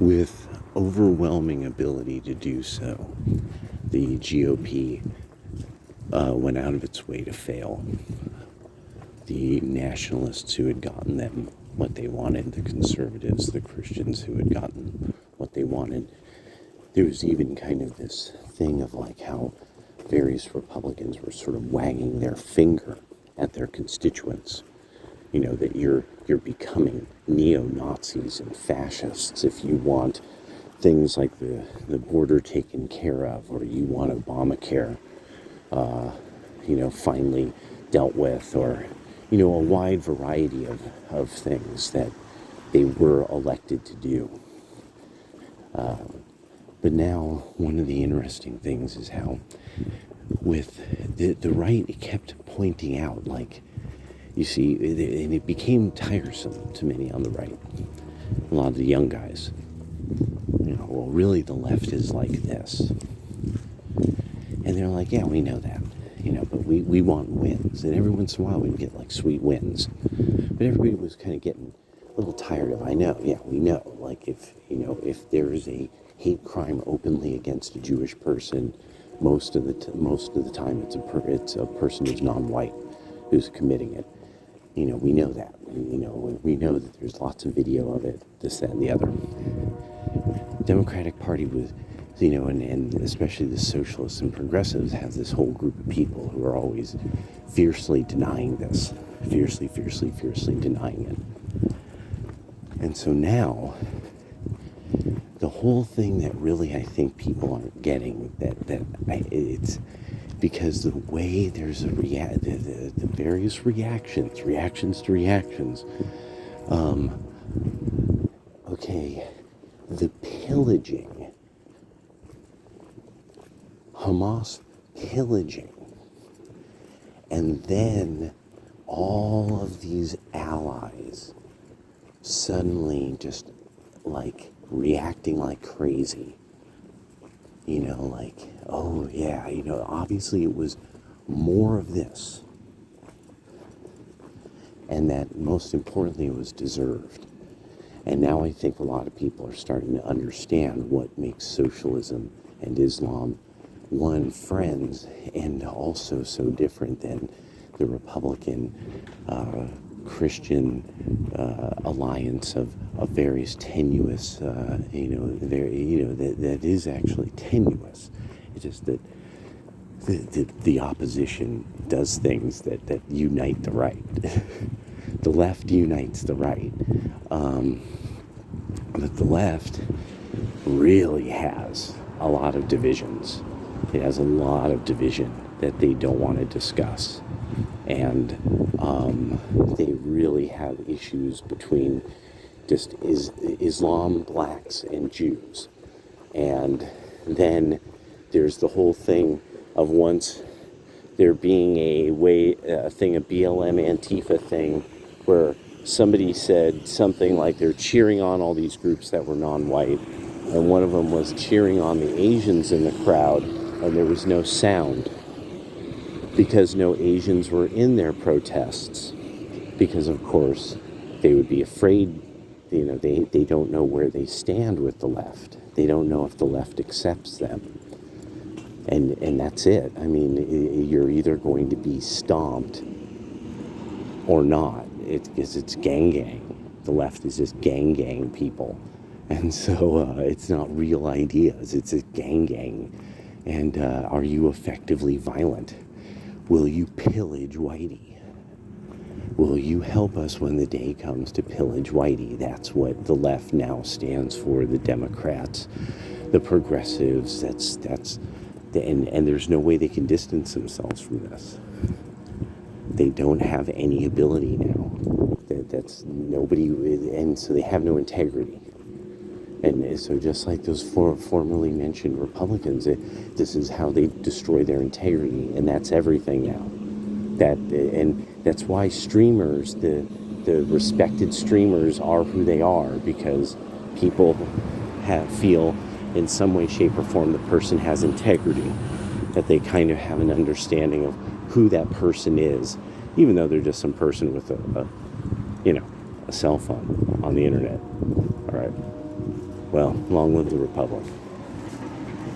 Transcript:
with overwhelming ability to do so, the GOP went out of its way to fail. The nationalists who had gotten them what they wanted, the conservatives, the Christians who had gotten what they wanted. There was even kind of this thing of like how various Republicans were sort of wagging their finger at their constituents. You know, that you're becoming neo-Nazis and fascists if you want things like the border taken care of, or you want Obamacare, finally dealt with, or, a wide variety of things that they were elected to do. But now, one of the interesting things is how with the right, it kept pointing out, like, you see, and it became tiresome to many on the right. A lot of the young guys. Well, really the left is like this. And they're like, yeah, we know that. But we want wins. And every once in a while we'd get like sweet wins. But everybody was kind of getting a little tired of, I know, yeah, we know. Like if there is a hate crime openly against a Jewish person, most of the time it's a person who's non-white who's committing it. We know that. We know that there's lots of video of it, this, that, and the other. Democratic Party was, and especially the socialists and progressives have this whole group of people who are always fiercely denying this. Fiercely denying it. And so now, the whole thing that really I think people aren't getting, it's because the way there's the various reactions to reactions. The pillaging, Hamas pillaging, and then all of these allies suddenly just like reacting like crazy. Oh yeah, obviously it was more of this. And that most importantly, it was deserved. And now I think a lot of people are starting to understand what makes socialism and Islam, one, friends, and also so different than the Republican Christian alliance of various tenuous, that is actually tenuous. It's just that the opposition does things that unite the right. The left unites the right. But the left really has a lot of divisions. It has a lot of division that they don't want to discuss. And they really have issues between just Islam, blacks, and Jews. And then there's the whole thing of once there being a BLM Antifa thing where somebody said something like they're cheering on all these groups that were non-white, and one of them was cheering on the Asians in the crowd, and there was no sound because no Asians were in their protests, because of course they would be afraid. They don't know where they stand with the left. They don't know if the left accepts them. And that's it. I mean, you're either going to be stomped or not. It's gang. The left is just gang people. And so it's not real ideas. It's a gang. And are you effectively violent? Will you pillage Whitey? Will you help us when the day comes to pillage Whitey? That's what the left now stands for. The Democrats, the progressives. And there's no way they can distance themselves from this. They don't have any ability now. That's nobody, and so they have no integrity. And so just like those formerly mentioned Republicans, this is how they destroy their integrity, and that's everything now. And that's why streamers, the respected streamers, are who they are, because people feel in some way, shape, or form the person has integrity, that they kind of have an understanding of who that person is, even though they're just some person with a cell phone on the internet. All right. Well, long live the Republic.